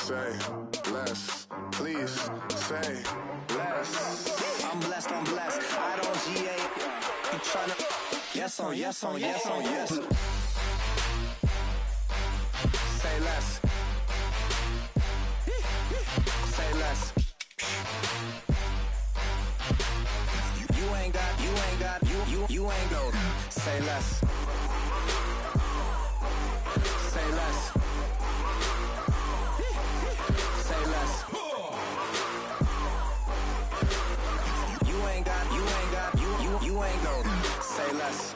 say less. Please say less. I'm blessed, I don't GA. You tryna yes on yes on yes on yes. Say less. Say less. You ain't got, you ain't go. Say less. Say less. Say less. You ain't got, you ain't go. Say less.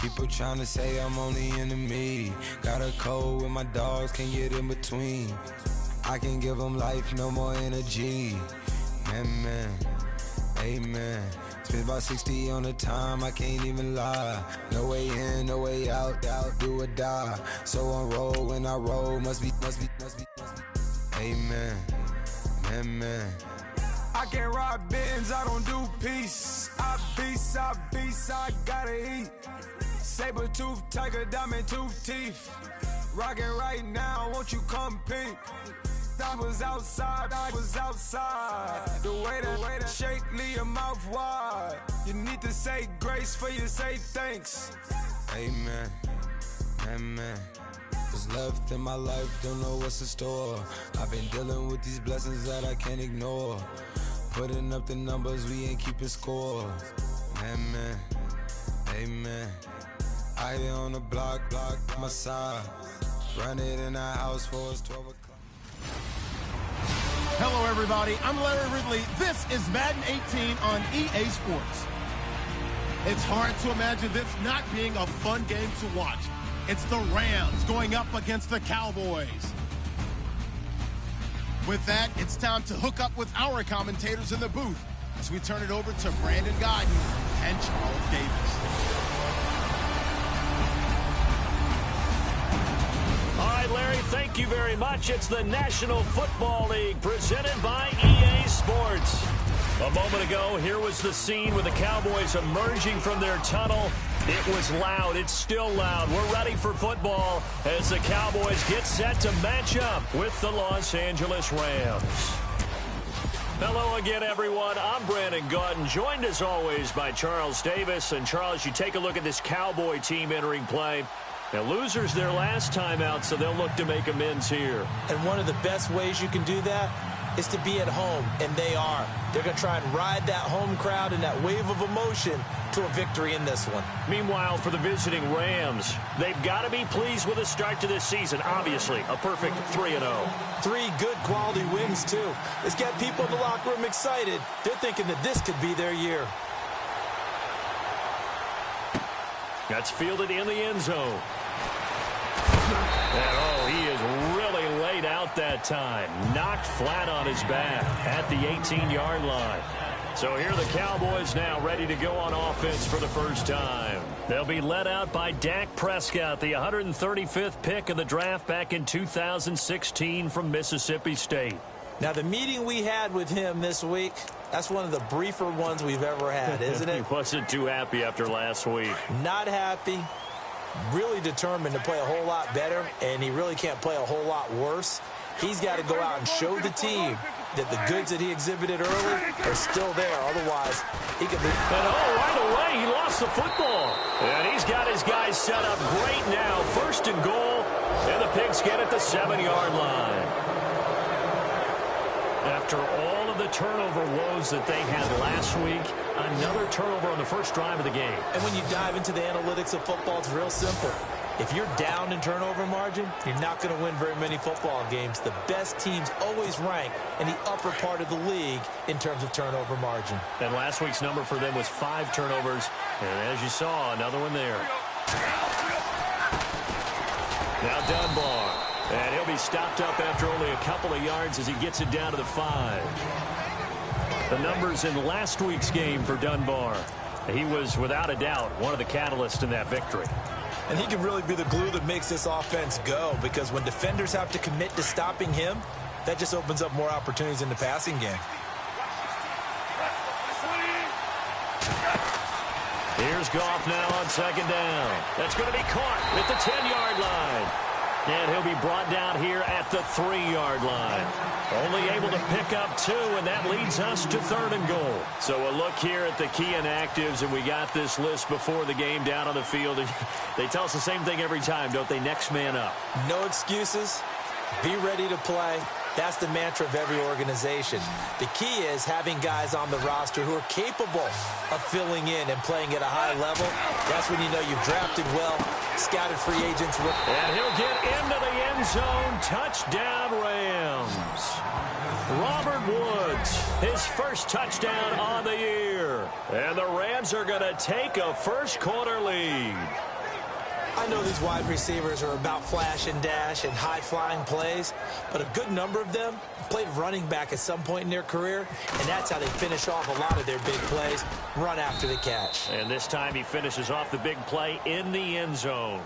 People tryna say I'm only enemy. Got a code with my dogs, can't get in between. I can give them life, no more energy. Man, amen. Spent about 60 on the time, I can't even lie. No way in, no way out, do or die. So on roll, when I roll, must be. Amen, man. I can't ride Benz, I don't do peace. I beast, I gotta eat. Saber tooth, tiger, diamond tooth teeth. Rockin' right now, won't you compete? I was outside. The way that shake, leave your mouth wide. You need to say grace for you say thanks. Amen, amen. What's left in my life, don't know what's in store. I've been dealing with these blessings that I can't ignore. Putting up the numbers, we ain't keeping score. Amen, amen. I here on the block, my side. Run it in the house for us 12 o'clock. Hello, everybody. I'm Larry Ridley. This is Madden 18 on EA Sports. It's hard to imagine this not being a fun game to watch. It's the Rams going up against the Cowboys. With that, it's time to hook up with our commentators in the booth as we turn it over to Brandon Godden and Charles Davis. All right, Larry, thank you very much. It's the National Football League presented by EA Sports. A moment ago, here was the scene with the Cowboys emerging from their tunnel. It was loud. It's still loud. We're ready for football as the Cowboys get set to match up with the Los Angeles Rams. Hello again, everyone. I'm Brandon Gaudin, joined as always by Charles Davis. And Charles, you take a look at this Cowboy team entering play. Now, losers their last time out, so they'll look to make amends here. And one of the best ways you can do that is to be at home, and they are. They're going to try and ride that home crowd and that wave of emotion to a victory in this one. Meanwhile, for the visiting Rams, they've got to be pleased with the start to this season. Obviously, a perfect 3-0. 3 good quality wins, too. It's got people in the locker room excited. They're thinking that this could be their year. That's fielded in the end zone. And, oh, he is really laid out that time. Knocked flat on his back at the 18-yard line. So here are the Cowboys now ready to go on offense for the first time. They'll be led out by Dak Prescott, the 135th pick of the draft back in 2016 from Mississippi State. Now, the meeting we had with him this week, that's one of the briefer ones we've ever had, isn't it? He wasn't too happy after last week. Not happy. Really determined to play a whole lot better, and he really can't play a whole lot worse. He's got to go out and show the team that the goods that he exhibited early are still there. Otherwise, he could be... And right away, he lost the football. And he's got his guys set up great now. 1st and goal, and the Pigskin at the 7-yard line. After all of the turnover woes that they had last week, another turnover on the first drive of the game. And when you dive into the analytics of football, it's real simple. If you're down in turnover margin, you're not going to win very many football games. The best teams always rank in the upper part of the league in terms of turnover margin. And last week's number for them was 5 turnovers. And as you saw, another one there. Now Dunbar. And he'll be stopped up after only a couple of yards as he gets it down to the 5. The numbers in last week's game for Dunbar. He was, without a doubt, one of the catalysts in that victory. And he can really be the glue that makes this offense go, because when defenders have to commit to stopping him, that just opens up more opportunities in the passing game. Here's Goff now on second down. That's going to be caught at the 10-yard line. And he'll be brought down here at the 3-yard line. Only able to pick up 2, and that leads us to 3rd and goal. So a look here at the key inactives, and we got this list before the game down on the field. They tell us the same thing every time, don't they? Next man up. No excuses. Be ready to play. That's the mantra of every organization. The key is having guys on the roster who are capable of filling in and playing at a high level. That's when you know you've drafted well, scouted free agents. And he'll get into the end zone. Touchdown, Rams. Robert Woods, his first touchdown on the year. And the Rams are going to take a first-quarter lead. I know these wide receivers are about flash and dash and high-flying plays, but a good number of them played running back at some point in their career, and that's how they finish off a lot of their big plays, run after the catch. And this time he finishes off the big play in the end zone.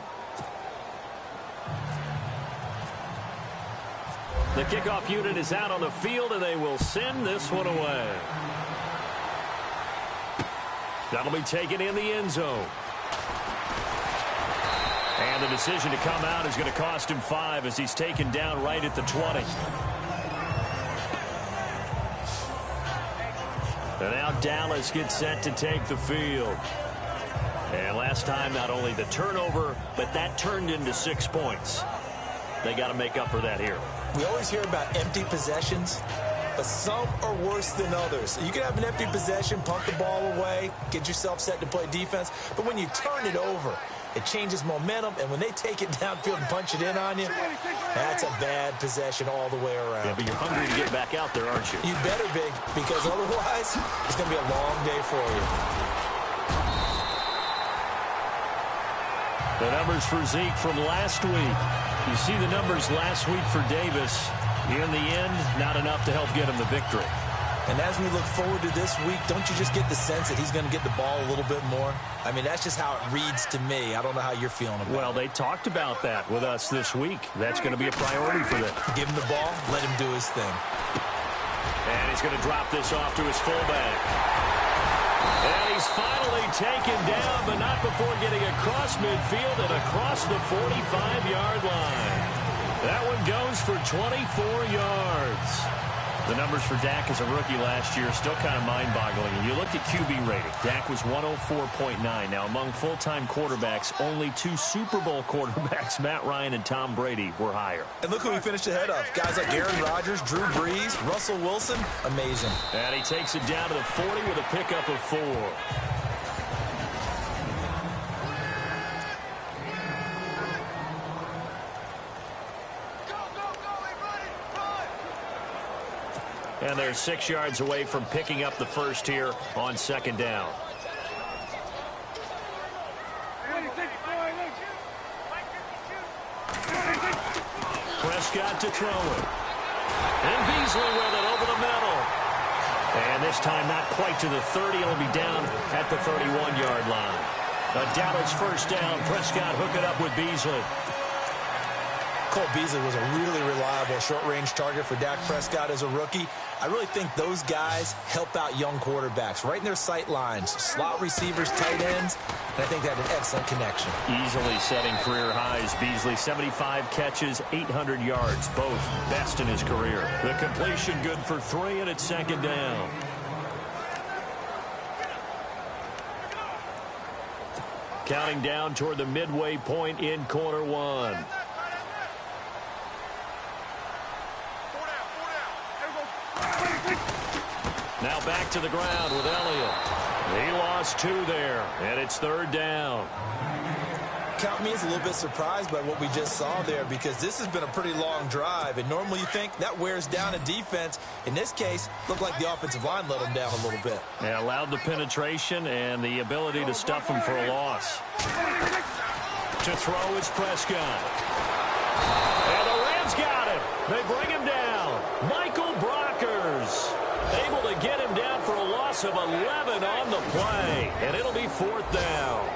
The kickoff unit is out on the field, and they will send this one away. That'll be taken in the end zone. And the decision to come out is going to cost him 5 as he's taken down right at the 20. And now Dallas gets set to take the field. And last time, not only the turnover, but that turned into 6 points. They got to make up for that here. We always hear about empty possessions, but some are worse than others. You can have an empty possession, pump the ball away, get yourself set to play defense, but when you turn it over, it changes momentum, and when they take it downfield and punch it in on you, that's a bad possession all the way around. Yeah, but you're hungry to get back out there, aren't you? You better be, because otherwise, it's going to be a long day for you. The numbers for Zeke from last week. You see the numbers last week for Davis. In the end, not enough to help get him the victory. And as we look forward to this week, don't you just get the sense that he's going to get the ball a little bit more? I mean, that's just how it reads to me. I don't know how you're feeling about it. Well, they talked about that with us this week. That's going to be a priority for them. Give him the ball, let him do his thing. And he's going to drop this off to his fullback. And he's finally taken down, but not before getting across midfield and across the 45-yard line. That one goes for 24 yards. The numbers for Dak as a rookie last year still kind of mind-boggling. And you looked at QB rating. Dak was 104.9. Now, among full-time quarterbacks, only 2 Super Bowl quarterbacks, Matt Ryan and Tom Brady, were higher. And look who he finished ahead of. Guys like Aaron Rodgers, Drew Brees, Russell Wilson. Amazing. And he takes it down to the 40 with a pickup of 4. And they're 6 yards away from picking up the first here on second down. Prescott to throw it. And Beasley with it over the middle. And this time not quite to the 30. It'll be down at the 31-yard line. A Dallas first down. Prescott hook it up with Beasley. Cole Beasley was a really reliable short-range target for Dak Prescott as a rookie. I really think those guys help out young quarterbacks right in their sight lines. Slot receivers, tight ends, and I think they had an excellent connection. Easily setting career highs. Beasley, 75 catches, 800 yards, both best in his career. The completion good for 3, and it's second down. Counting down toward the midway point in quarter 1. Now back to the ground with Elliott. He lost 2 there, and it's third down. Count me as a little bit surprised by what we just saw there, because this has been a pretty long drive, and normally you think that wears down a defense. In this case, looked like the offensive line let them down a little bit. Yeah, allowed the penetration and the ability to stuff them for a loss. To throw is Prescott. And the Rams got him. They bring him down. Michael Brockers able to get him down for a loss of 11 on the play, and it'll be 4th down.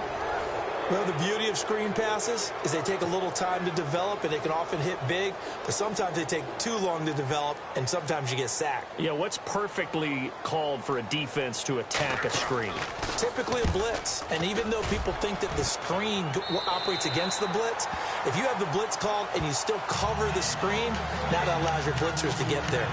Well, the beauty of screen passes is they take a little time to develop, and they can often hit big, but sometimes they take too long to develop, and sometimes you get sacked. Yeah, what's perfectly called for a defense to attack a screen? Typically a blitz, and even though people think that the screen operates against the blitz, if you have the blitz called and you still cover the screen, now that allows your blitzers to get there.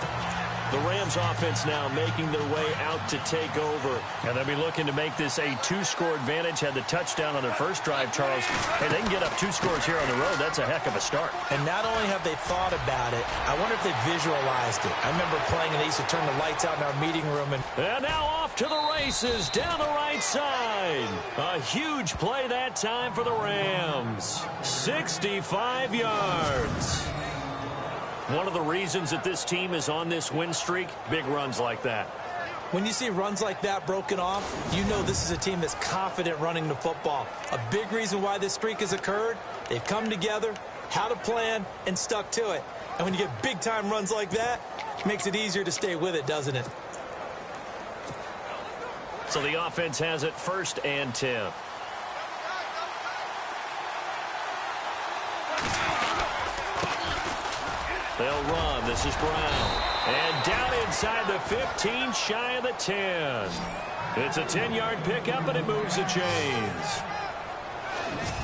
The Rams offense now making their way out to take over. And they'll be looking to make this a two-score advantage. Had the touchdown on their first drive, Charles. Hey, they can get up 2 scores here on the road. That's a heck of a start. And not only have they thought about it, I wonder if they visualized it. I remember playing and they used to turn the lights out in our meeting room. And now off to the races down the right side. A huge play that time for the Rams. 65 yards. One of the reasons that this team is on this win streak, big runs like that. When you see runs like that broken off, you know this is a team that's confident running the football. A big reason why this streak has occurred, they've come together, had a plan, and stuck to it. And when you get big-time runs like that, it makes it easier to stay with it, doesn't it? So the offense has it 1st and 10. They'll run. This is Brown. And down inside the 15, shy of the 10. It's a 10-yard pickup, and it moves the chains.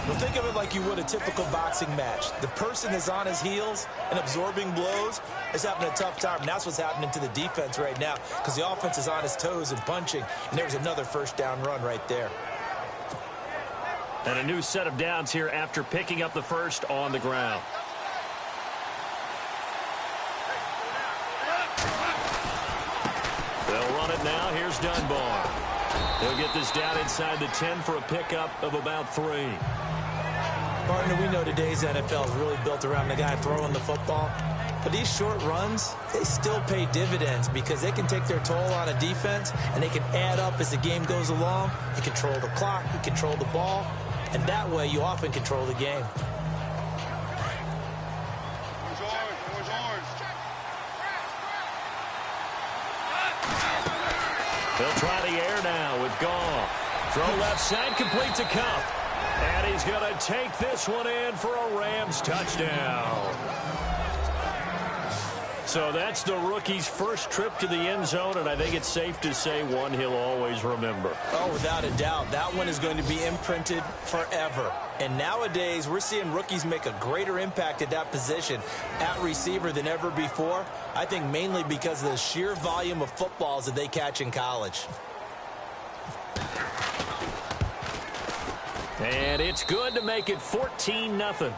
Well, think of it like you would a typical boxing match. The person is on his heels and absorbing blows is having a tough time. And that's what's happening to the defense right now because the offense is on his toes and punching. And there's another first down run right there. And a new set of downs here after picking up the first on the ground. They'll run it now. Here's Dunbar. He'll get this down inside the 10 for a pickup of about 3. Partner, we know today's NFL is really built around the guy throwing the football. But these short runs, they still pay dividends because they can take their toll on a defense and they can add up as the game goes along. You control the clock, you control the ball, and that way you often control the game. They'll try the air now with Goff. Throw left side, complete to Cup. And he's going to take this one in for a Rams touchdown. So that's the rookie's first trip to the end zone, and I think it's safe to say one he'll always remember. Oh, without a doubt. That one is going to be imprinted forever. And nowadays, we're seeing rookies make a greater impact at that position at receiver than ever before. I think mainly because of the sheer volume of footballs that they catch in college. And it's good to make it 14-0.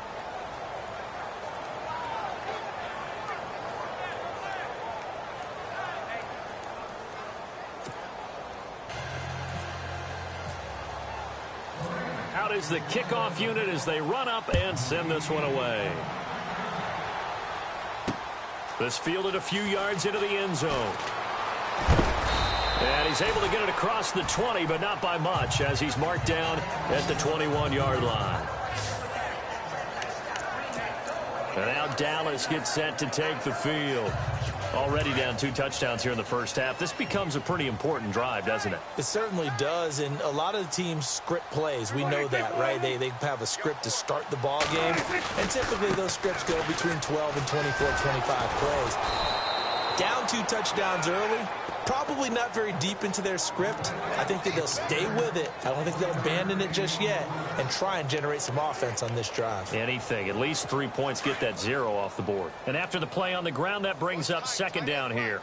Out is the kickoff unit as they run up and send this one away. This fielded a few yards into the end zone. And he's able to get it across the 20, but not by much, as he's marked down at the 21-yard line. And now Dallas gets set to take the field. Already down 2 touchdowns here in the first half. This becomes a pretty important drive, doesn't it? It certainly does, and a lot of the teams script plays. We know that, right? They have a script to start the ball game, and typically those scripts go between 12 and 24, 25 plays. Down 2 touchdowns early, probably not very deep into their script. I think that they'll stay with it. I don't think they'll abandon it just yet and try and generate some offense on this drive. Anything. At least 3 points, get that 0 off the board. And after the play on the ground, that brings up second down here.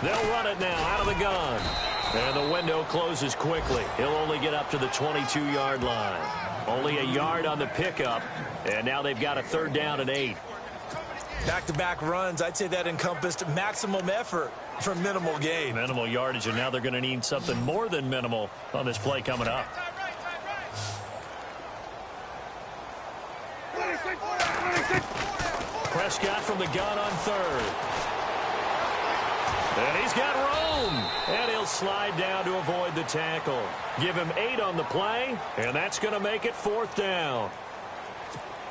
They'll run it now out of the gun. And the window closes quickly. He'll only get up to the 22-yard line. Only a yard on the pickup, and now they've got a 3rd down and 8. Back-to-back runs, I'd say that encompassed maximum effort for minimal gain. Minimal yardage, and now they're going to need something more than minimal on this play coming up. Prescott from the gun on 3rd. And he's got room. And he'll slide down to avoid the tackle. Give him 8 on the play, and that's going to make it 4th down.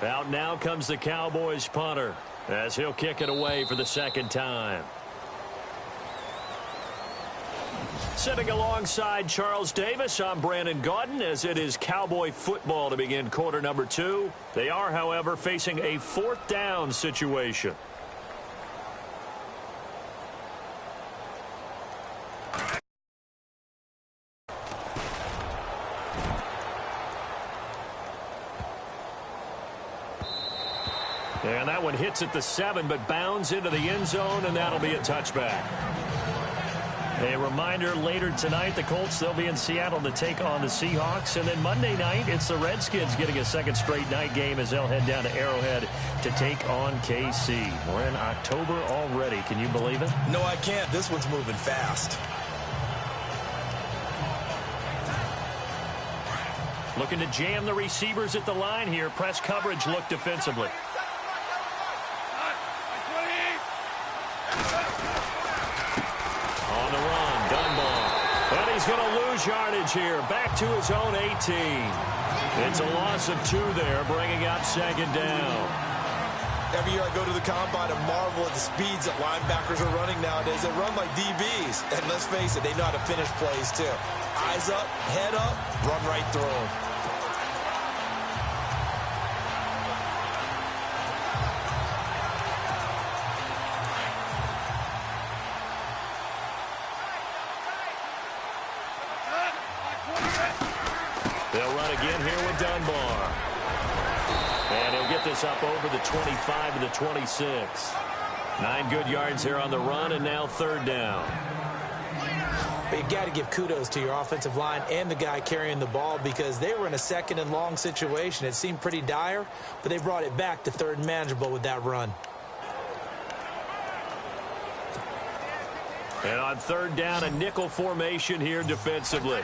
Out now comes the Cowboys punter as he'll kick it away for the 2nd time. Sitting alongside Charles Davis, I'm Brandon Gaudin, as it is Cowboy football to begin quarter number 2. They are, however, facing a 4th down situation. And that one hits at the 7, but bounds into the end zone, and that'll be a touchback. A reminder, later tonight, the Colts, they'll be in Seattle to take on the Seahawks. And then Monday night, it's the Redskins getting a second straight night game as they'll head down to Arrowhead to take on KC. We're in October already. Can you believe it? No, I can't. This one's moving fast. Looking to jam the receivers at the line here. Press coverage look defensively. On the run, Dunbar. And he's going to lose yardage here. Back to his own 18. It's a loss of 2 there, bringing up second down. Every year I go to the combine and marvel at the speeds that linebackers are running nowadays. They run like DBs. And let's face it, they know how to finish plays too. Eyes up, head up, run right through them. They'll run again here with Dunbar. And he'll get this up over the 25 to the 26. 9 good yards here on the run, and now 3rd down. But you got to give kudos to your offensive line and the guy carrying the ball, because they were in a 2nd and long situation. It seemed pretty dire, but they brought it back to 3rd and manageable with that run. And on 3rd down, a nickel formation here defensively.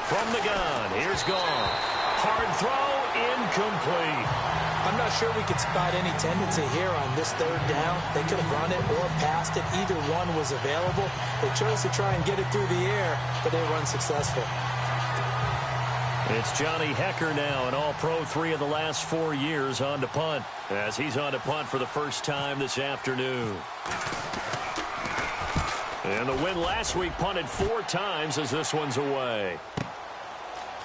From the gun, here's Goff. Hard throw, incomplete. I'm not sure we could spot any tendency here on this 3rd down. They could have run it or passed it. Either one was available. They chose to try and get it through the air, but they were unsuccessful. It's Johnny Hecker now, an all-pro 3 of the last 4 years on to punt, as he's on to punt for the first time this afternoon. And the win last week, punted 4 times as this one's away.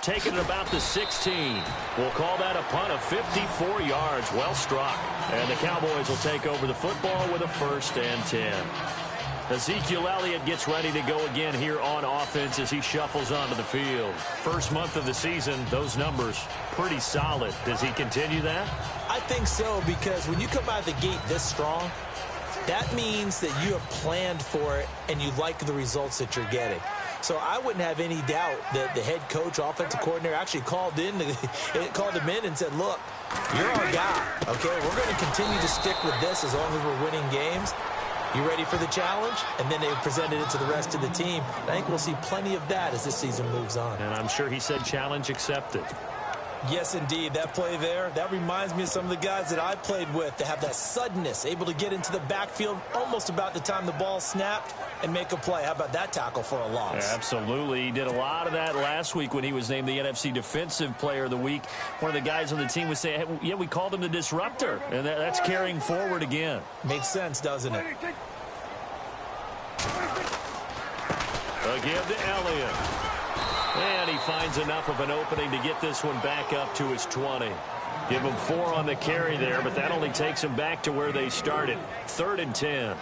Taking it about the 16. We'll call that a punt of 54 yards. Well struck. And the Cowboys will take over the football with a 1st and 10. Ezekiel Elliott gets ready to go again here on offense as he shuffles onto the field. First month of the season, those numbers pretty solid. Does he continue that? I think so, because when you come out of the gate this strong, that means that you have planned for it and you like the results that you're getting. So I wouldn't have any doubt that the head coach, offensive coordinator, actually called him in and said, look, you're our guy, okay? We're going to continue to stick with this as long as we're winning games. You ready for the challenge? And then they presented it to the rest of the team. I think we'll see plenty of that as this season moves on. And I'm sure he said challenge accepted. Yes, indeed. That play there, that reminds me of some of the guys that I played with to have that suddenness, able to get into the backfield almost about the time the ball snapped and make a play. How about that tackle for a loss? Yeah, absolutely. He did a lot of that last week when he was named the NFC Defensive Player of the Week. One of the guys on the team was saying, hey, yeah, we called him the disruptor, and that's carrying forward again. Makes sense, doesn't it? Again to Elliott. And he finds enough of an opening to get this one back up to his 20. Give him 4 on the carry there, but that only takes him back to where they started. 3rd and 10.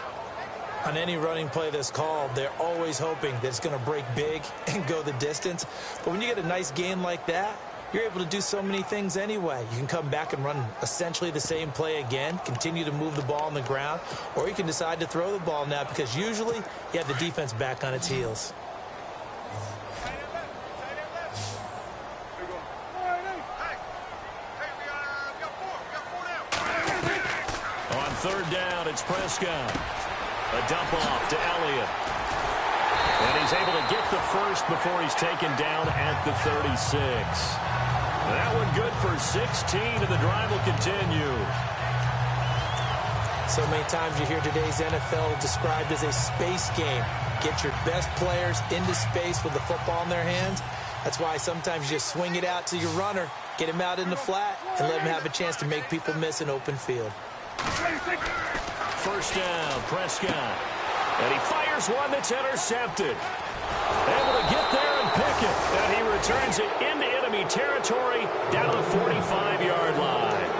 On any running play that's called, they're always hoping that it's going to break big and go the distance. But when you get a nice gain like that, you're able to do so many things anyway. You can come back and run essentially the same play again, continue to move the ball on the ground, or you can decide to throw the ball now because usually you have the defense back on its heels. On 3rd down, it's Prescott. A dump off to Elliott. And he's able to get the first before he's taken down at the 36. That one good for 16, and the drive will continue. So many times you hear today's NFL described as a space game. Get your best players into space with the football in their hands. That's why sometimes you just swing it out to your runner, get him out in the flat, and let him have a chance to make people miss an open field. First down, Prescott. And he fires one that's intercepted. Able to get there and pick it. And he returns it into enemy territory down the 45-yard line.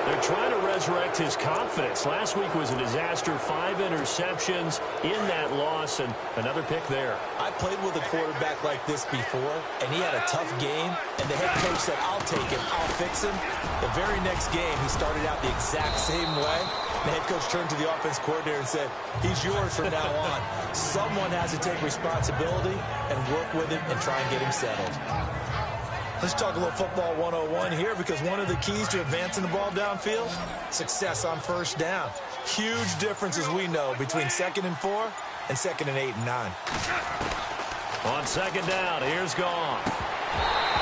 They're trying to resurrect his confidence. Last week was a disaster. 5 interceptions in that loss, and another pick there. I played with a quarterback like this before, and he had a tough game, and the head coach said, I'll take him, I'll fix him. The very next game, he started out the exact same way. The head coach turned to the offense coordinator and said, he's yours from now on. Someone has to take responsibility and work with him and try and get him settled. Let's talk a little football 101 here, because one of the keys to advancing the ball downfield, success on first down. Huge difference, as we know, between 2nd and 4 and 2nd and 8 and 9. On 2nd down, here's Goff.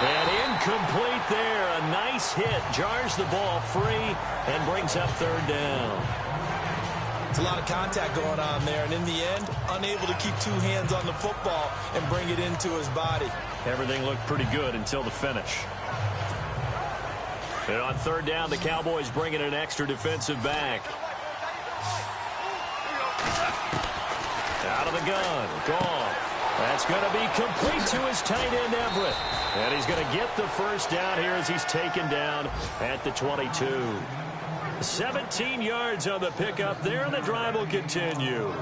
And incomplete there. A nice hit. Jars the ball free and brings up 3rd down. It's a lot of contact going on there, and in the end, unable to keep 2 hands on the football and bring it into his body. Everything looked pretty good until the finish. And on 3rd down, the Cowboys bring in an extra defensive back. Out of the gun, Goff. That's going to be complete to his tight end, Everett. And he's going to get the first down here as he's taken down at the 22. 17 yards on the pickup there, and the drive will continue.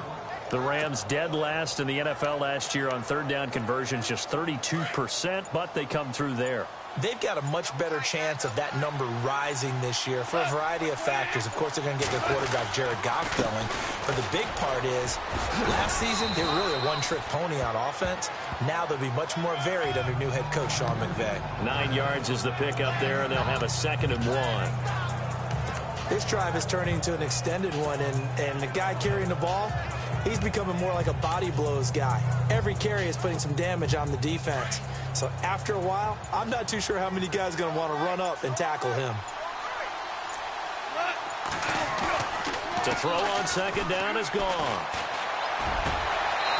The Rams dead last in the NFL last year on 3rd down conversions, just 32%, but they come through there. They've got a much better chance of that number rising this year for a variety of factors. Of course, they're going to get their quarterback, Jared Goff, going. But the big part is, last season, they were really a one-trick pony on offense. Now they'll be much more varied under new head coach Sean McVay. 9 yards is the pickup there, and they'll have a 2nd and 1. This drive is turning into an extended one, and the guy carrying the ball, he's becoming more like a body blows guy. Every carry is putting some damage on the defense. So after a while, I'm not too sure how many guys are going to want to run up and tackle him. To throw on 2nd down is gone.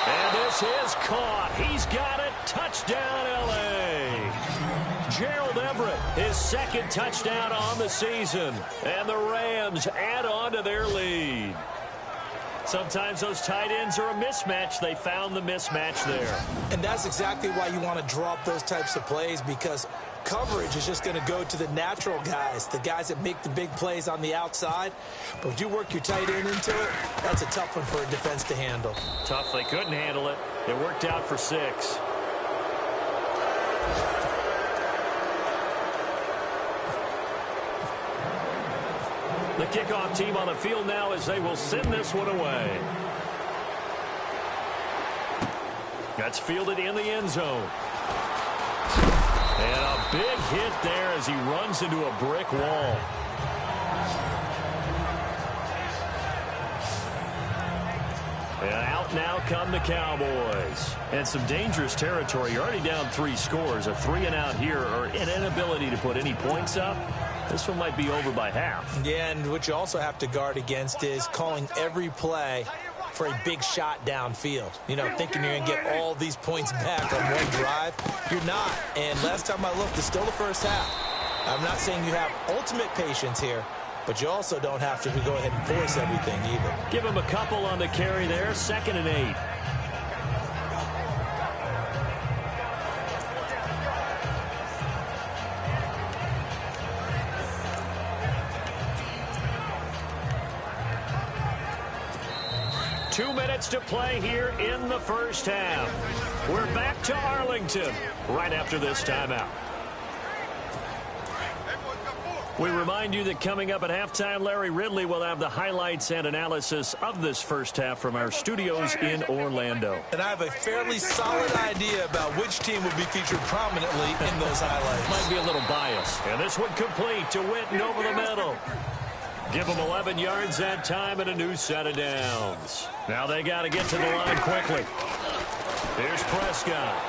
And this is caught. He's got it. Touchdown, L.A. Gerald Everett, his 2nd touchdown on the season. And the Rams add on to their lead. Sometimes those tight ends are a mismatch. They found the mismatch there. And that's exactly why you want to draw up those types of plays, because coverage is just going to go to the natural guys, the guys that make the big plays on the outside. But if you work your tight end into it, that's a tough one for a defense to handle. Tough. They couldn't handle it. It worked out for 6. The kickoff team on the field now as they will send this one away. That's fielded in the end zone. And a big hit there as he runs into a brick wall. And out now come the Cowboys. And some dangerous territory. You're already down 3 scores. A 3-and-out here, or an inability to put any points up. This one might be over by half. Yeah, and what you also have to guard against is calling every play for a big shot downfield. You know, thinking you're going to get all these points back on one drive. You're not. And last time I looked, it's still the first half. I'm not saying you have ultimate patience here, but you also don't have to go ahead and force everything either. Give him a couple on the carry there. 2nd and 8. Two minutes to play here in the first half. We're back to Arlington right after this timeout. We remind you that coming up at halftime, Larry Ridley will have the highlights and analysis of this first half from our studios in Orlando. And I have a fairly solid idea about which team will be featured prominently in those highlights. Might be a little biased. And this one complete to Witten over the middle. Give them 11 yards that time and a new set of downs. Now they got to get to the line quickly. Here's Prescott.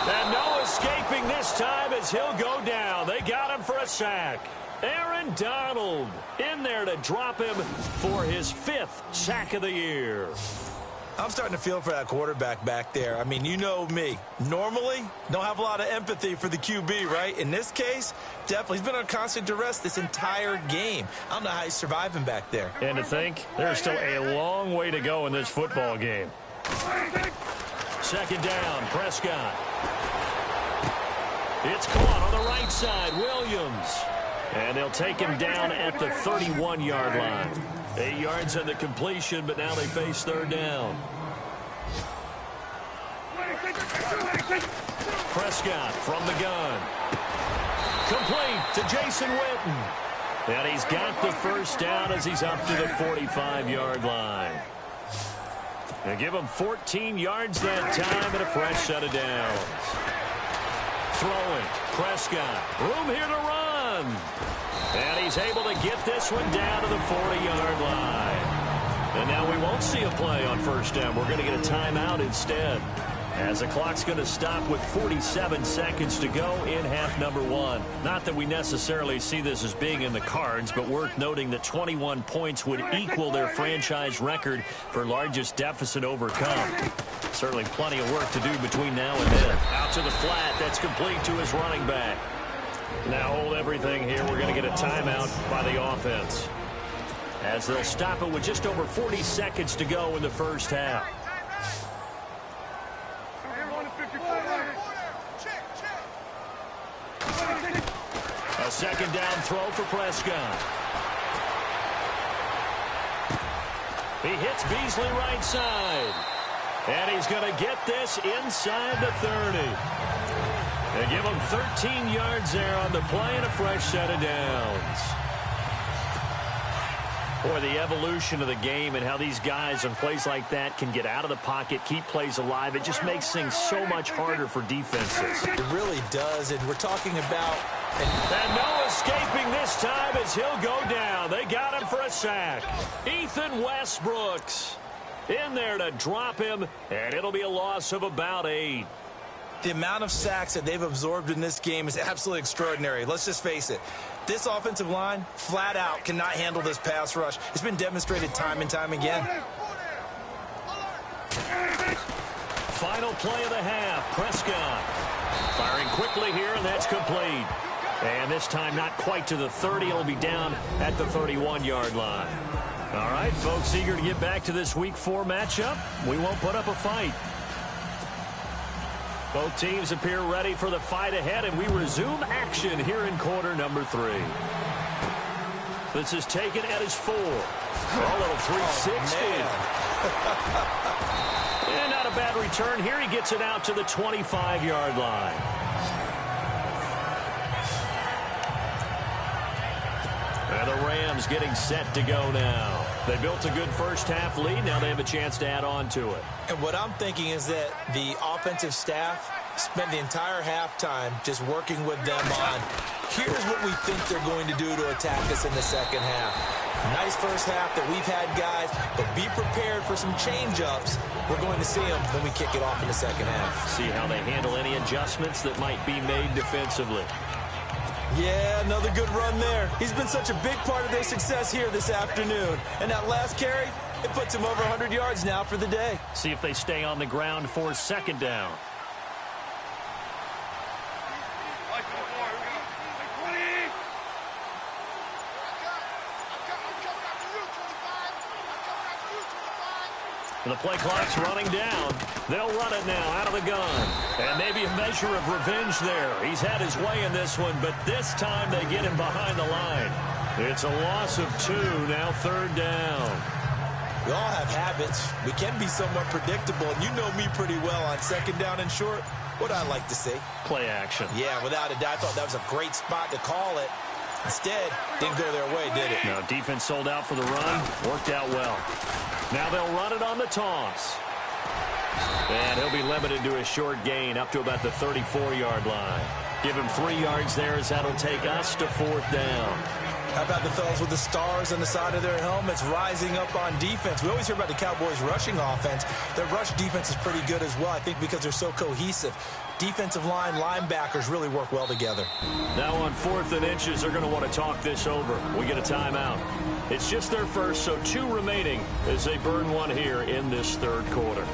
And no escaping this time as he'll go down. They got him for a sack. Aaron Donald in there to drop him for his 5th sack of the year. I'm starting to feel for that quarterback back there. I mean, you know me. Normally, don't have a lot of empathy for the QB, right? In this case, definitely. He's been on constant duress this entire game. I don't know how he's surviving back there. And to think, there's still a long way to go in this football game. Second down, Prescott. It's caught on the right side, Williams. And they'll take him down at the 31-yard line. 8 yards on the completion, but now they face third down. Prescott from the gun. Complete to Jason Witten. And he's got the first down as he's up to the 45-yard line. They give him 14 yards that time and a fresh set of downs. Throwing, Prescott. Room here to run. And he's able to get this one down to the 40-yard line. And now we won't see a play on first down. We're going to get a timeout instead, as the clock's going to stop with 47 seconds to go in half number one. Not that we necessarily see this as being in the cards, but worth noting that 21 points would equal their franchise record for largest deficit overcome. Certainly plenty of work to do between now and then. Out to the flat. That's complete to his running back. Now hold everything here. We're going to get a timeout by the offense, as they'll stop it with just over 40 seconds to go in the first half. A second down throw for Prescott. He hits Beasley right side. And he's going to get this inside the 30. They give him 13 yards there on the play and a fresh set of downs. Boy, the evolution of the game and how these guys on plays like that can get out of the pocket, keep plays alive, it just makes things so much harder for defenses. It really does, and we're talking about... And no escaping this time as he'll go down. They got him for a sack. Ethan Westbrooks in there to drop him, and it'll be a loss of about 8. The amount of sacks that they've absorbed in this game is absolutely extraordinary. Let's just face it. This offensive line, flat out, cannot handle this pass rush. It's been demonstrated time and time again. Final play of the half. Prescott firing quickly here, and that's complete. And this time not quite to the 30. It'll be down at the 31-yard line. All right, folks, eager to get back to this Week 4 matchup. We won't put up a fight. Both teams appear ready for the fight ahead, and we resume action here in quarter number 3. This is taken at his 4. A little 360. And not a bad return here. He gets it out to the 25-yard line. And the Rams getting set to go now. They built a good first-half lead. Now they have a chance to add on to it. And what I'm thinking is that the offensive staff spent the entire halftime just working with them on, here's what we think they're going to do to attack us in the second half. Nice first half that we've had, guys, but be prepared for some change-ups. We're going to see them when we kick it off in the second half. See how they handle any adjustments that might be made defensively. Yeah, another good run there. He's been such a big part of their success here this afternoon. And that last carry, it puts him over 100 yards now for the day. See if they stay on the ground for second down. The play clock's running down. They'll run it now out of the gun. And maybe a measure of revenge there. He's had his way in this one, but this time they get him behind the line. It's a loss of 2, now third down. We all have habits. We can be somewhat predictable, and you know me pretty well on second down and short. What I like to see? Play action. Yeah, without a doubt. I thought that was a great spot to call it. Instead, didn't go their way, did it? No, defense sold out for the run. Worked out well. Now they'll run it on the toss. And he'll be limited to a short gain up to about the 34-yard line. Give him 3 yards there as that'll take us to fourth down. How about the fellas with the stars on the side of their helmets rising up on defense? We always hear about the Cowboys' rushing offense. Their rush defense is pretty good as well, I think, because they're so cohesive. Defensive line, linebackers really work well together. Now on 4th and inches, they're going to want to talk this over. We get a timeout. It's just their first, so 2 remaining as they burn one here in this third quarter.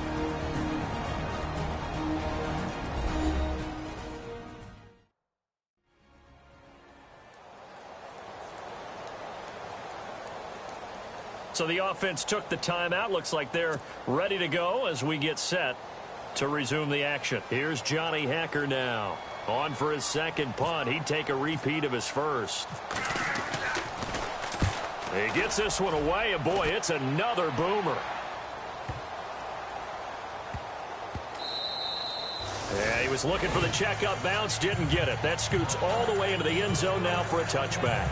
So the offense took the timeout. Looks like they're ready to go as we get set to resume the action. Here's Johnny Hacker now. On for his second punt. He'd take a repeat of his first. He gets this one away, and boy, it's another boomer. Yeah, he was looking for the checkup bounce, didn't get it. That scoots all the way into the end zone now for a touchback.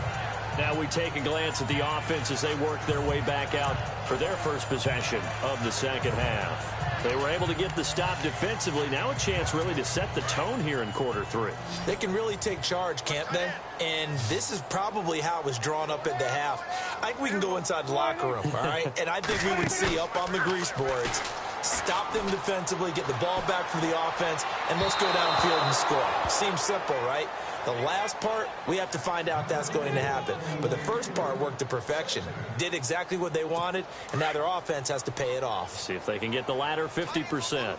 Now we take a glance at the offense as they work their way back out for their first possession of the second half. They were able to get the stop defensively. Now a chance really to set the tone here in quarter 3. They can really take charge, can't they? And this is probably how it was drawn up at the half. I think we can go inside the locker room, all right? And I think we would see up on the grease boards, stop them defensively, get the ball back for the offense, and let's go downfield and score. Seems simple, right? The last part, we have to find out that's going to happen. But the first part worked to perfection. Did exactly what they wanted, and now their offense has to pay it off. See if they can get the latter 50%.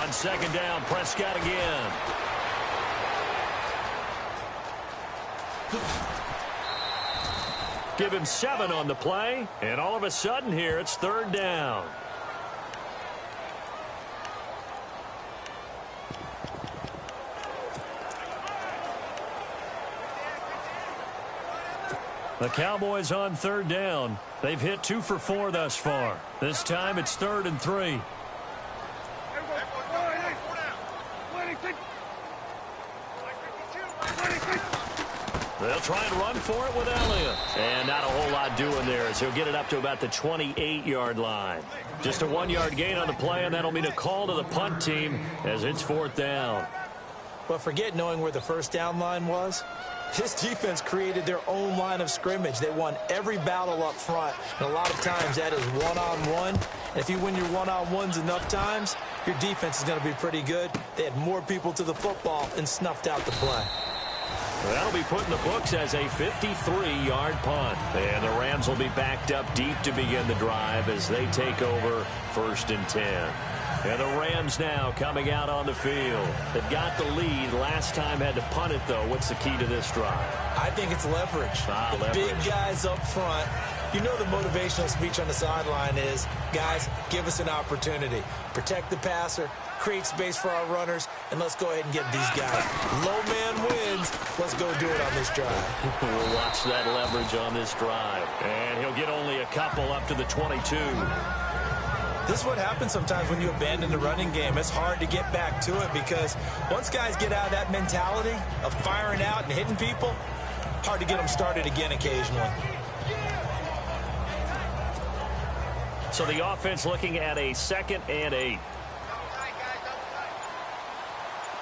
On second down, Prescott again. Give him 7 on the play, and all of a sudden here it's third down. The Cowboys on third down. They've hit 2 for 4 thus far. This time it's 3rd and 3. They'll try and run for it with Elliott. And not a whole lot doing there as he'll get it up to about the 28-yard line. Just a 1-yard gain on the play, and that'll mean a call to the punt team as it's 4th down. But forget knowing where the first down line was. This defense created their own line of scrimmage. They won every battle up front, and a lot of times that is one-on-one. And if you win your one-on-ones enough times, your defense is going to be pretty good. They had more people to the football and snuffed out the play. That'll be put in the books as a 53-yard punt. And the Rams will be backed up deep to begin the drive as they take over 1st and 10. And the Rams now coming out on the field. They've got the lead. Last time had to punt it, though. What's the key to this drive? I think it's leverage. The big guys up front. You know the motivational speech on the sideline is, guys, give us an opportunity. Protect the passer, create space for our runners, and let's go ahead and get these guys. Low man wins. Let's go do it on this drive. We'll watch that leverage on this drive. And he'll get only a couple up to the 22. This is what happens sometimes when you abandon the running game. It's hard to get back to it because once guys get out of that mentality of firing out and hitting people, hard to get them started again occasionally. So the offense looking at a 2nd and 8.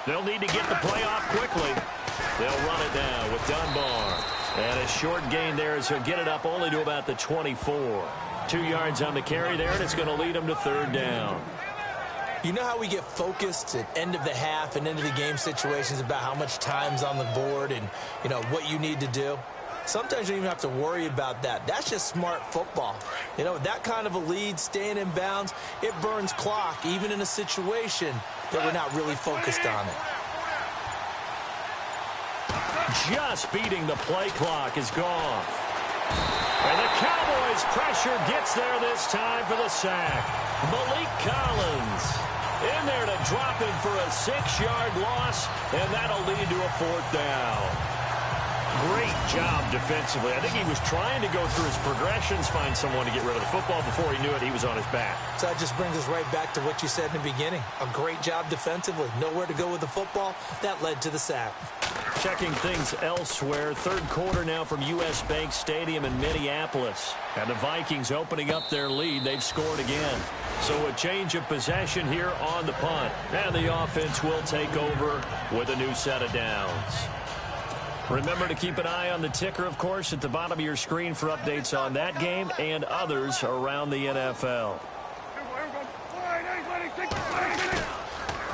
They'll need to get the play off quickly. They'll run it down with Dunbar. And a short gain there as he'll get it up only to about the 24. 2 yards on the carry there, and it's going to lead them to 3rd down. You know how we get focused at end of the half and into the game situations about how much time's on the board and, you know, what you need to do? Sometimes you don't even have to worry about that. That's just smart football. You know, with that kind of a lead, staying in bounds, it burns clock, even in a situation that we're not really focused on it. Just beating the play clock is gone. And the Cowboys pressure gets there this time for the sack. Malik Collins in there to drop him for a 6-yard loss, and that'll lead to a 4th down. Great job defensively. I think he was trying to go through his progressions, find someone to get rid of the football. Before he knew it, he was on his back. So that just brings us right back to what you said in the beginning. A great job defensively. Nowhere to go with the football. That led to the sack. Checking things elsewhere. 3rd quarter now from U.S. Bank Stadium in Minneapolis. And the Vikings opening up their lead. They've scored again. So a change of possession here on the punt. And the offense will take over with a new set of downs. Remember to keep an eye on the ticker, of course, at the bottom of your screen for updates on that game and others around the NFL.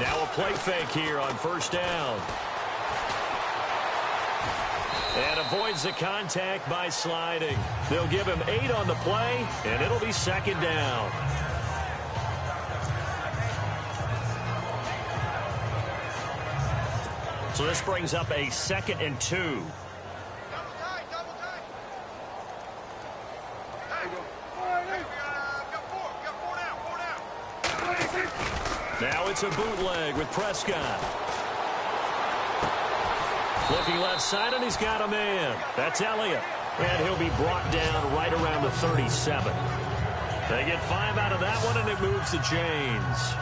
Now a play fake here on first down. And avoids the contact by sliding. They'll give him 8 on the play, and it'll be second down. So this brings up a 2nd and 2. Now it's a bootleg with Prescott. Looking left side, and he's got a man. That's Elliott. And he'll be brought down right around the 37. They get 5 out of that one, and it moves the chains.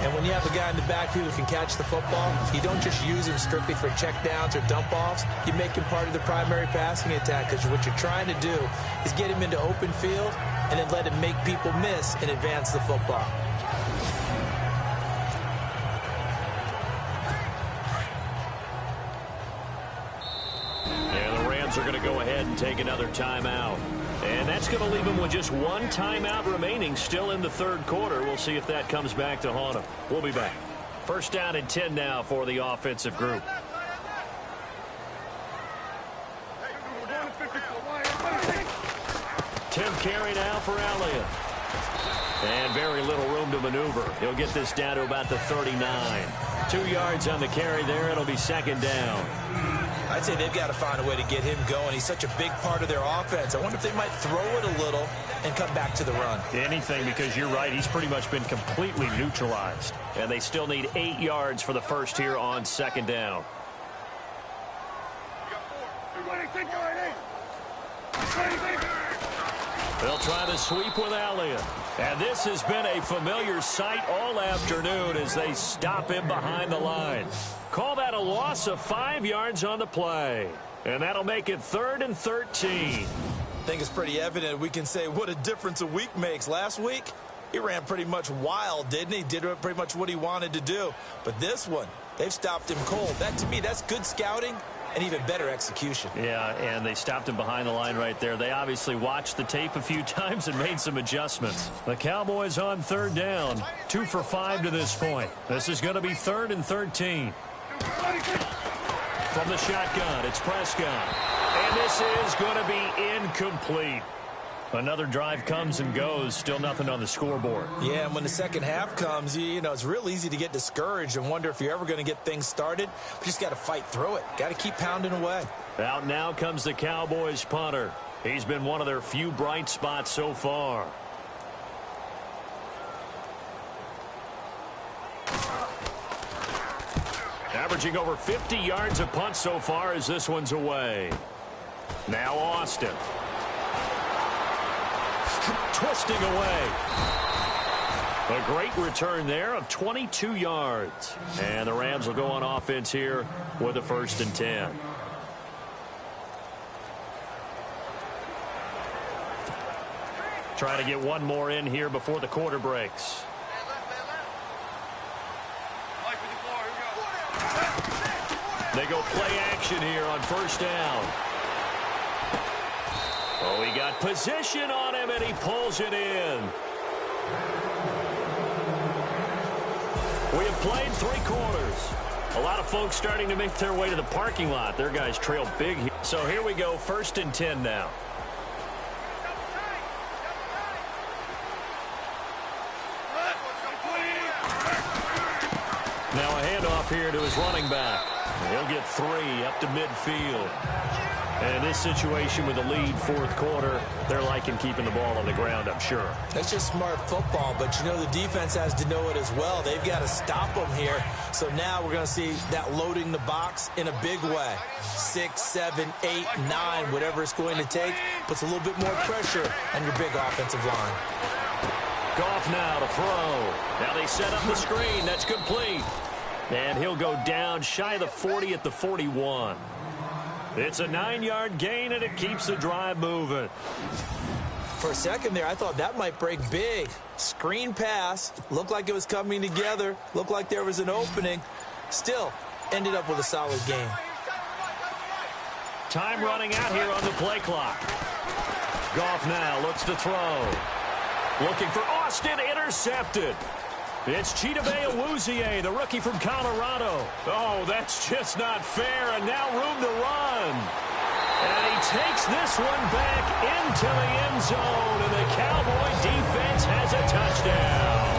And when you have a guy in the backfield who can catch the football, you don't just use him strictly for checkdowns or dump-offs. You make him part of the primary passing attack, because what you're trying to do is get him into open field and then let him make people miss and advance the football. Are going to go ahead and take another timeout. And that's going to leave them with just 1 timeout remaining still in the 3rd quarter. We'll see if that comes back to haunt them. We'll be back. First down and 10 now for the offensive group. Tim carry now for Elliott. And very little room to maneuver. He'll get this down to about the 39. 2 yards on the carry there. It'll be second down. I'd say they've got to find a way to get him going. He's such a big part of their offense. I wonder if they might throw it a little and come back to the run. Anything, because you're right. He's pretty much been completely neutralized. And they still need 8 yards for the first here on second down. They'll try to sweep with Elliott. And this has been a familiar sight all afternoon as they stop him behind the line. Call that a loss of 5 yards on the play. And that'll make it 3rd and 13. I think it's pretty evident. We can say what a difference a week makes. Last week, he ran pretty much wild, didn't he? Did pretty much what he wanted to do. But this one, they've stopped him cold. That, to me, that's good scouting and even better execution. Yeah, and they stopped him behind the line right there. They obviously watched the tape a few times and made some adjustments. The Cowboys on 3rd down. 2 for 5 to this point. This is going to be 3rd and 13. From the shotgun, it's Prescott. And this is going to be incomplete. Another drive comes and goes. Still nothing on the scoreboard. Yeah, and when the second half comes, you know, it's real easy to get discouraged and wonder if you're ever going to get things started. But just got to fight through it. Got to keep pounding away. Out now comes the Cowboys punter. He's been one of their few bright spots so far. Averaging over 50 yards a punt so far as this one's away. Now Austin. Twisting away. A great return there of 22 yards. And the Rams will go on offense here with a 1st and 10. Trying to get one more in here before the quarter breaks. They go play action here on 1st down. Oh, he got position on him, and he pulls it in. We have played 3 quarters. A lot of folks starting to make their way to the parking lot. Their guys trail big here. So here we go, 1st and 10 now. Now a handoff here to his running back. He'll get 3 up to midfield. And in this situation with the lead 4th quarter, they're liking keeping the ball on the ground, I'm sure. That's just smart football, but you know the defense has to know it as well. They've got to stop them here. So now we're going to see that loading the box in a big way. 6, 7, 8, 9, whatever it's going to take, puts a little bit more pressure on your big offensive line. Goff now to throw. Now they set up the screen. That's complete. And he'll go down shy of the 40 at the 41. It's a 9-yard gain, and it keeps the drive moving. For a second there, I thought that might break big. Screen pass. Looked like it was coming together. Looked like there was an opening. Still, ended up with a solid game. Time running out here on the play clock. Goff now looks to throw. Looking for Austin, intercepted. It's Chidobe Awuzie, the rookie from Colorado. Oh, that's just not fair, and now room to run. And he takes this one back into the end zone, and the Cowboy defense has a touchdown.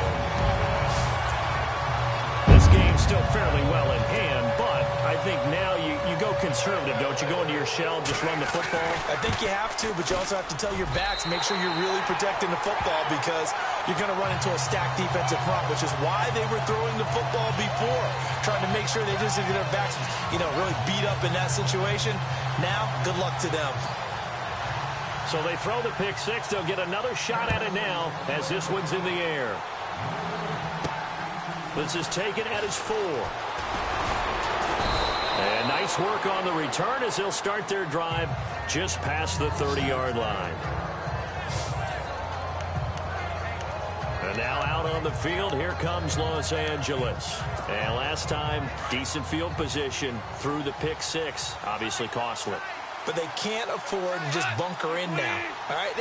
This game's still fairly well in hand, but I think now you go conservative, don't you? Go into your shell, just run the football. I think you have to, but you also have to tell your backs, make sure you're really protecting the football because you're going to run into a stacked defensive front, which is why they were throwing the football before, trying to make sure they just get their backs, really beat up in that situation. Now, good luck to them. So they throw the pick six. They'll get another shot at it now as this one's in the air. This is taken at his 4. And nice work on the return as they'll start their drive just past the 30-yard line. And now out on the field, here comes Los Angeles. And last time, decent field position through the pick six. Obviously costly. But they can't afford to just bunker in now. All right,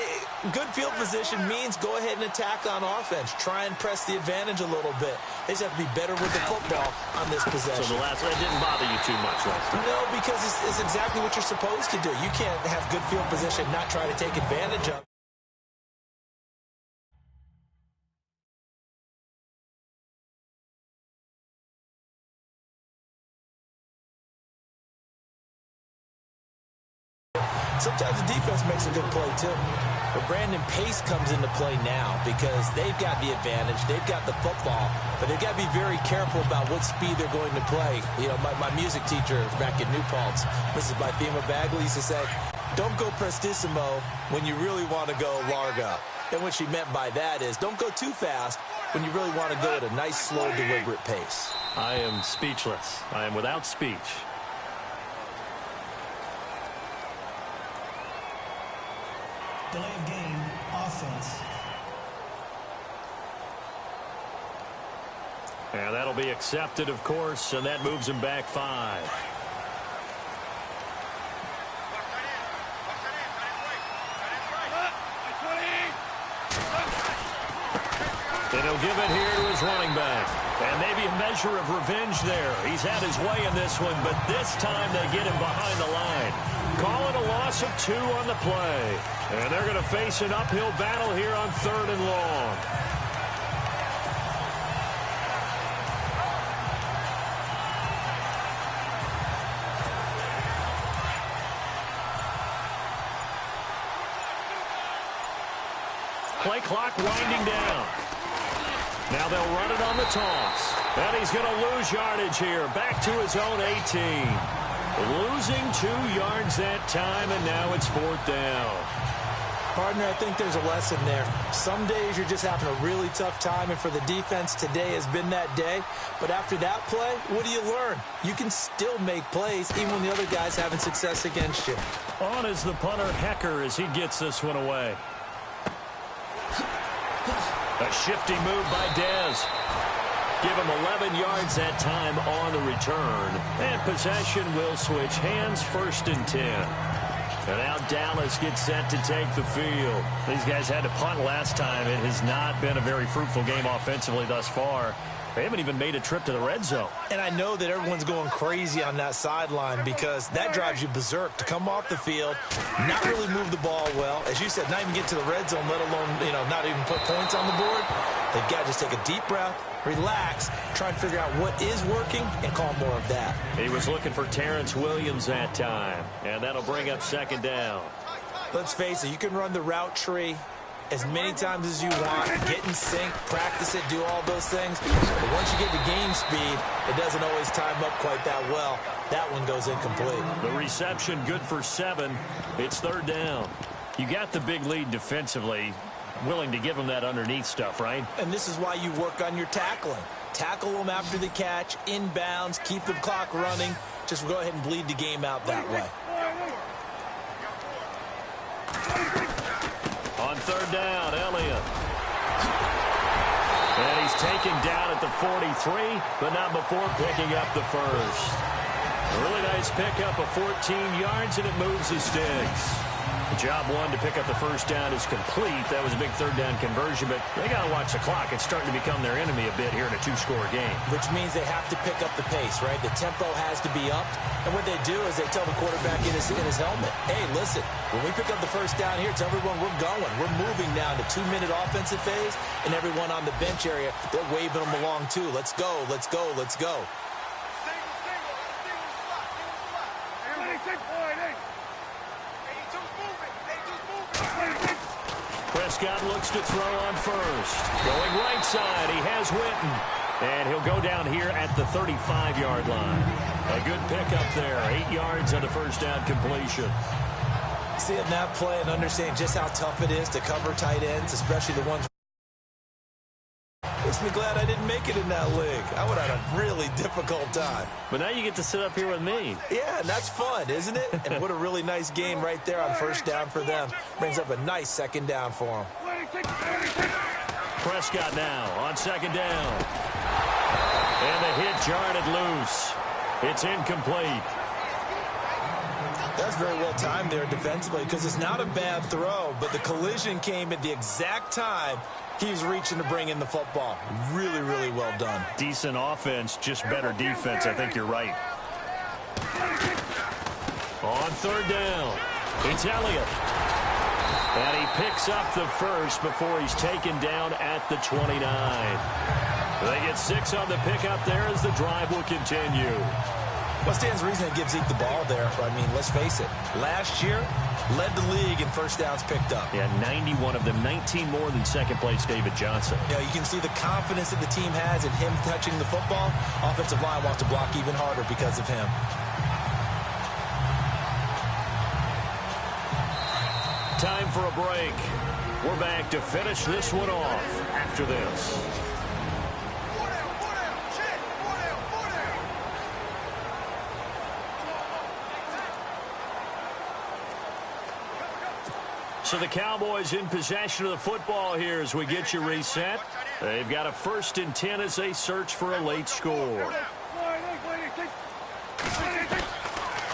good field position means go ahead and attack on offense. Try and press the advantage a little bit. They just have to be better with the football on this possession. So the last one didn't bother you too much last time? No, because it's exactly what you're supposed to do. You can't have good field position, not try to take advantage of. Sometimes the defense makes a good play, too. But Brandon Pace comes into play now because they've got the advantage. They've got the football, but they've got to be very careful about what speed they're going to play. My music teacher back in New Paltz, Mrs. Bythema Bagley, used to say, don't go prestissimo when you really want to go largo. And what she meant by that is don't go too fast when you really want to go at a nice, slow, deliberate pace. I am speechless. I am without speech. Delay of game, offense. And that'll be accepted, of course, and that moves him back 5. And he'll give it here to his running back. And maybe a measure of revenge there. He's had his way in this one, but this time they get him behind the line. Call it a loss of 2 on the play. And they're going to face an uphill battle here on 3rd and long. Play clock winding down. Now they'll run it on the toss. And he's going to lose yardage here. Back to his own 18. Losing 2 yards that time, and now it's 4th down. Partner, I think there's a lesson there. Some days you're just having a really tough time, and for the defense, today has been that day. But after that play, what do you learn? You can still make plays even when the other guy's having success against you. On is the punter, Hecker, as he gets this one away. A shifty move by Dez. Give him 11 yards that time on the return. And possession will switch hands, 1st and 10. And now Dallas gets set to take the field. These guys had to punt last time. It has not been a very fruitful game offensively thus far. They haven't even made a trip to the red zone. And I know that everyone's going crazy on that sideline because that drives you berserk to come off the field, not really move the ball well. As you said, not even get to the red zone, let alone, not even put points on the board. They've got to just take a deep breath, relax, try and figure out what is working, and call more of that. He was looking for Terrence Williams that time, and that'll bring up 2nd down. Let's face it, you can run the route tree as many times as you want, get in sync, practice it, do all those things. But once you get to game speed, it doesn't always time up quite that well. That one goes incomplete. The reception good for 7. It's 3rd down. You got the big lead defensively. Willing to give them that underneath stuff, right? And this is why you work on your tackling. Tackle them after the catch, inbounds, keep the clock running. Just go ahead and bleed the game out that way. On 3rd down, Elliott. And he's taken down at the 43, but not before picking up the 1st. A really nice pickup of 14 yards, and it moves the sticks. Job one to pick up the first down is complete. That was a big third down conversion, but they got to watch the clock. It's starting to become their enemy a bit here in a two-score game. Which means they have to pick up the pace, right? The tempo has to be up. And what they do is they tell the quarterback in his helmet, hey, listen, when we pick up the first down here, tell everyone we're going. We're moving now to 2-minute offensive phase, and everyone on the bench area, they're waving them along too. Let's go, let's go, let's go. Prescott looks to throw on first. Going right side, he has Witten. And he'll go down here at the 35-yard line. A good pickup there, 8 yards on the first down completion. Seeing that play and understanding just how tough it is to cover tight ends, especially the ones. Makes me glad I didn't make it in that league. I would have had a really difficult time. But now you get to sit up here with me. Yeah, and that's fun, isn't it? And what a really nice game right there on first down for them. Brings up a nice second down for them. Prescott now on second down. And the hit jarred it loose. It's incomplete. That's very well timed there defensively because it's not a bad throw, but the collision came at the exact time he was reaching to bring in the football. Really, really well done. Decent offense, just better defense. I think you're right. On third down, it's Elliott. And he picks up the first before he's taken down at the 29. They get 6 on the pickup there as the drive will continue. What stands to reason it gives Zeke the ball there? I mean, let's face it. Last year, led the league in first downs picked up. Yeah, 91 of them, 19 more than second place David Johnson. Yeah, you can see the confidence that the team has in him touching the football. Offensive line wants to block even harder because of him. Time for a break. We're back to finish this one off after this. So the Cowboys in possession of the football here as we get you reset. They've got a 1st and 10 as they search for a late score.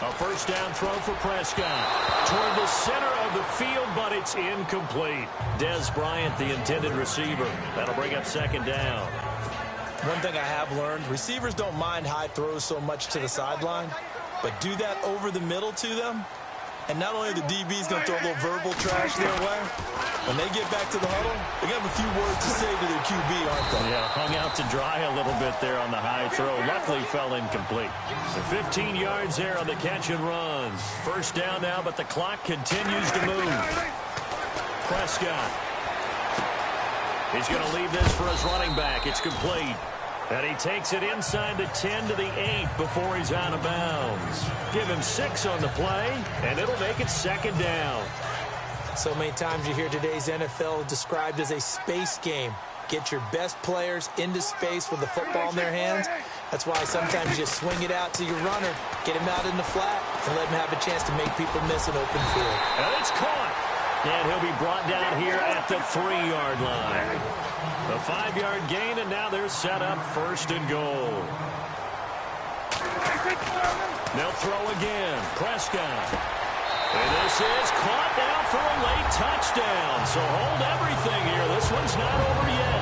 A first down throw for Prescott. Toward the center of the field, but it's incomplete. Dez Bryant, the intended receiver. That'll bring up second down. One thing I have learned, receivers don't mind high throws so much to the sideline, but do that over the middle to them. And not only are the DBs going to throw a little verbal trash their way, when they get back to the huddle, they're going to have a few words to say to their QB, aren't they? Yeah, hung out to dry a little bit there on the high throw. Luckily fell incomplete. So 15 yards there on the catch and runs. First down now, but the clock continues to move. Prescott. He's going to leave this for his running back. It's complete. And he takes it inside the 10 to the 8 before he's out of bounds. Give him 6 on the play, and it'll make it second down. So many times you hear today's NFL described as a space game. Get your best players into space with the football in their hands. That's why sometimes you just swing it out to your runner, get him out in the flat, and let him have a chance to make people miss an open field. And it's caught. And he'll be brought down here at the 3-yard line. The 5-yard gain, and now they're set up 1st and goal. They'll throw again. Prescott. And this is caught now for a late touchdown. So hold everything here. This one's not over yet.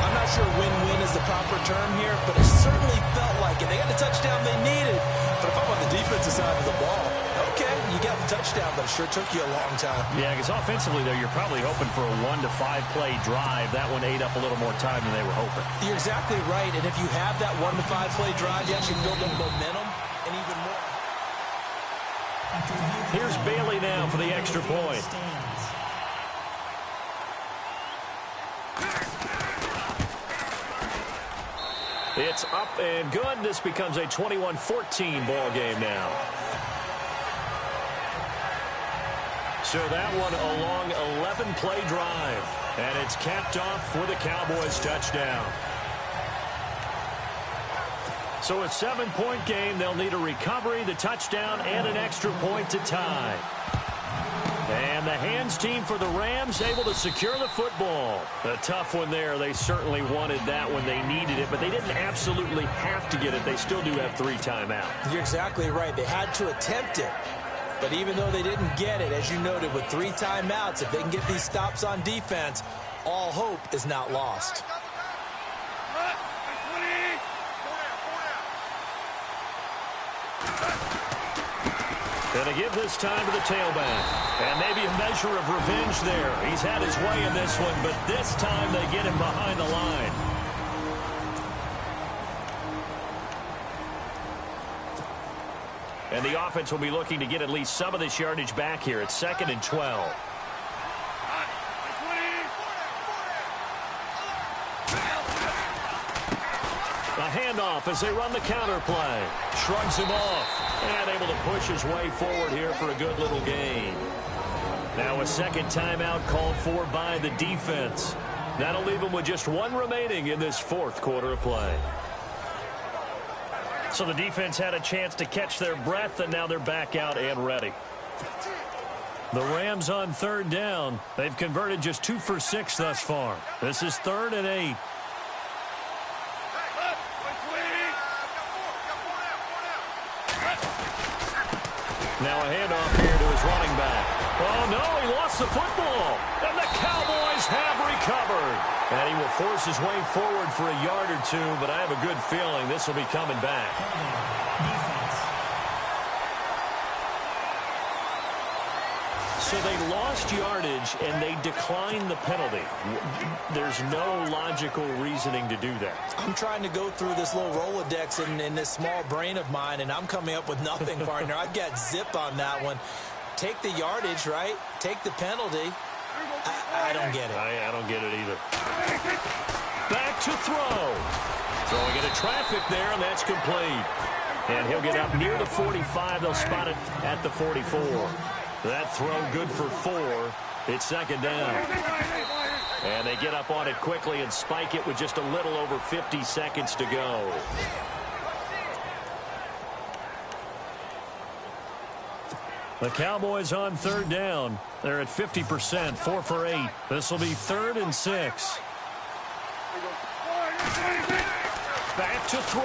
I'm not sure win-win is the proper term here, but it certainly felt like it. They got the touchdown they needed. But if I'm on the defensive side of the ball, okay, you got the touchdown, but it sure took you a long time. Yeah, because offensively, though, you're probably hoping for a 1 to 5 play drive. That one ate up a little more time than they were hoping. You're exactly right, and if you have that 1 to 5 play drive, you actually build up momentum and even more. Here's Bailey now for the extra point. It's up and good. This becomes a 21-14 ball game now. So that one a long 11-play drive. And it's capped off with a Cowboys touchdown. So a 7-point game. They'll need a recovery, the touchdown, and an extra point to tie. And the hands team for the Rams able to secure the football. A tough one there. They certainly wanted that when they needed it, but they didn't absolutely have to get it. They still do have 3 timeouts. You're exactly right. They had to attempt it. But even though they didn't get it, as you noted, with 3 timeouts, if they can get these stops on defense, all hope is not lost. Gonna give this time to the tailback. And maybe a measure of revenge there. He's had his way in this one, but this time they get him behind the line. And the offense will be looking to get at least some of this yardage back here. It's 2nd and 12. A handoff as they run the counter play. Shrugs him off. And able to push his way forward here for a good little gain. Now a second timeout called for by the defense. That'll leave them with just 1 remaining in this 4th quarter of play. So the defense had a chance to catch their breath, and now they're back out and ready. The Rams on 3rd down. They've converted just 2 for 6 thus far. This is 3rd and 8. Now a handoff here to his running back. Oh, no, he lost the football. And the Cowboys have recovered. And he will force his way forward for a yard or 2, but I have a good feeling this will be coming back. So they lost yardage, and they declined the penalty. There's no logical reasoning to do that. I'm trying to go through this little Rolodex in this small brain of mine, and I'm coming up with nothing, partner. I've got zip on that one. Take the yardage, right? Take the penalty. I don't get it. I don't get it either. Back to throw. Throwing into traffic there, and that's complete. And he'll get up near the 45. They'll spot it at the 44. That throw good for 4. It's 2nd down. And they get up on it quickly and spike it with just a little over 50 seconds to go. The Cowboys on 3rd down. They're at 50%, 4 for 8. This will be 3rd and 6. Back to throw.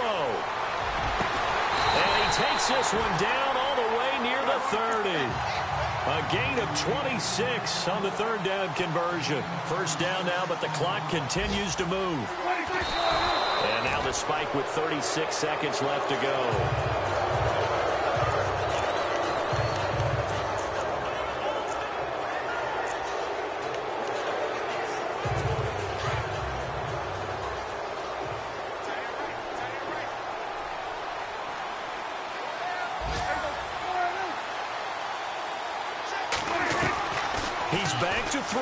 And he takes this one down all the way near the 30. A gain of 26 on the 3rd down conversion. 1st down now, but the clock continues to move. And now the spike with 36 seconds left to go. He's back to throw.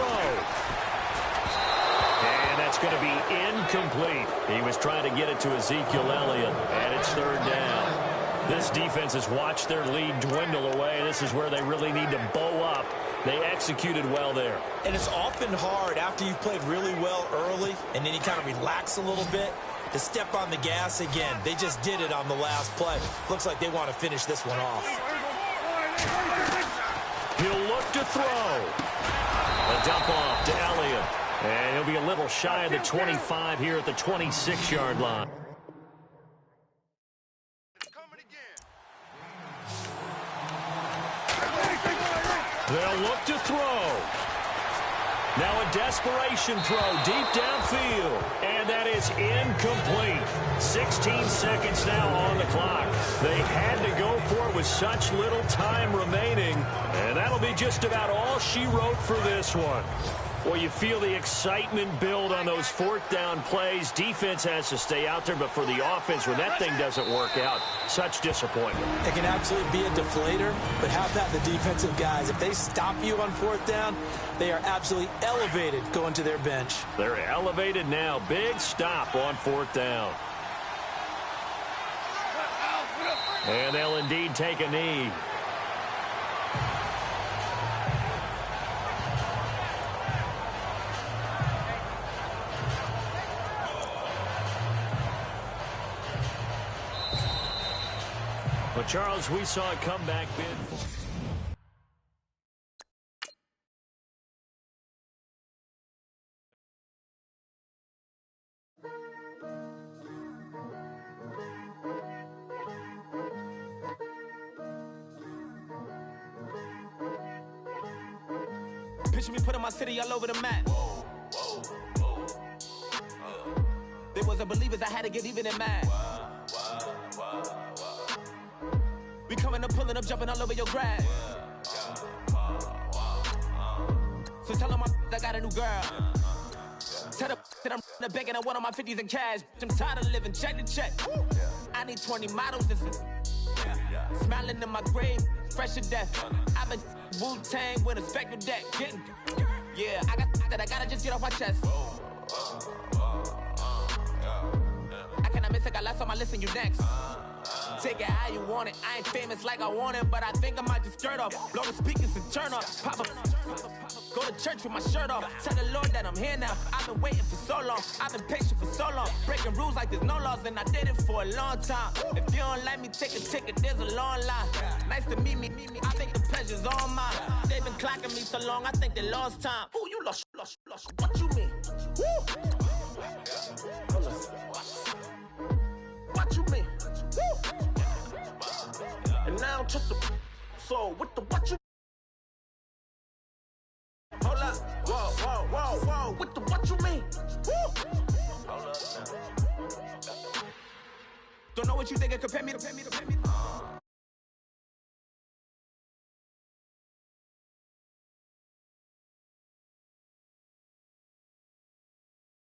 And that's going to be incomplete. He was trying to get it to Ezekiel Elliott, and it's 3rd down. This defense has watched their lead dwindle away. This is where they really need to bow up. They executed well there. And it's often hard after you've played really well early and then you kind of relax a little bit to step on the gas again. They just did it on the last play. Looks like they want to finish this one off. He'll look to throw. A dump off to Elliott. And he'll be a little shy of the 25 here at the 26-yard line. They'll look to throw. Now a desperation throw deep downfield. And that is incomplete. 16 seconds now on the clock. They had to go for it with such little time remaining. And that'll be just about all she wrote for this one. Well, you feel the excitement build on those 4th down plays. Defense has to stay out there, but for the offense, when that thing doesn't work out, such disappointment. It can absolutely be a deflator, but how about the defensive guys? If they stop you on 4th down, they are absolutely elevated going to their bench. They're elevated now. Big stop on 4th down. And they'll indeed take a knee. But, Charles, we saw a comeback bid. Picture me putting my city all over the map. They wasn't believers, I had to get even and mad. We coming up, pulling up, jumping all over your grass. So tell them I got a new girl. Tell them that I'm in the bank and I want all my 50s in cash. I'm tired of living check to check. I need 20 models, this is smiling in my grave, fresh to death. I've been Wu-Tang with a spectral deck. Yeah, I got that, I gotta just get off my chest. I cannot miss it, got last on my list and you next. Take it how you want it, I ain't famous like I want it, but I think I might just skirt off. Blow the speakers and turn up, pop up. Go to church with my shirt off. Tell the Lord that I'm here now. I've been waiting for so long. I've been patient for so long. Breaking rules like there's no laws, and I did it for a long time. If you don't like me, take a ticket. There's a long line. Nice to meet me. I think the pleasure's all mine. They've been clocking me so long, I think they lost time. Ooh, you lost. What you mean? Woo! What you mean? Woo! And now I'm just a so with the what you. Hold up, whoa, with the what you mean? Woo! Hold up now. Don't know what you think, compare me to.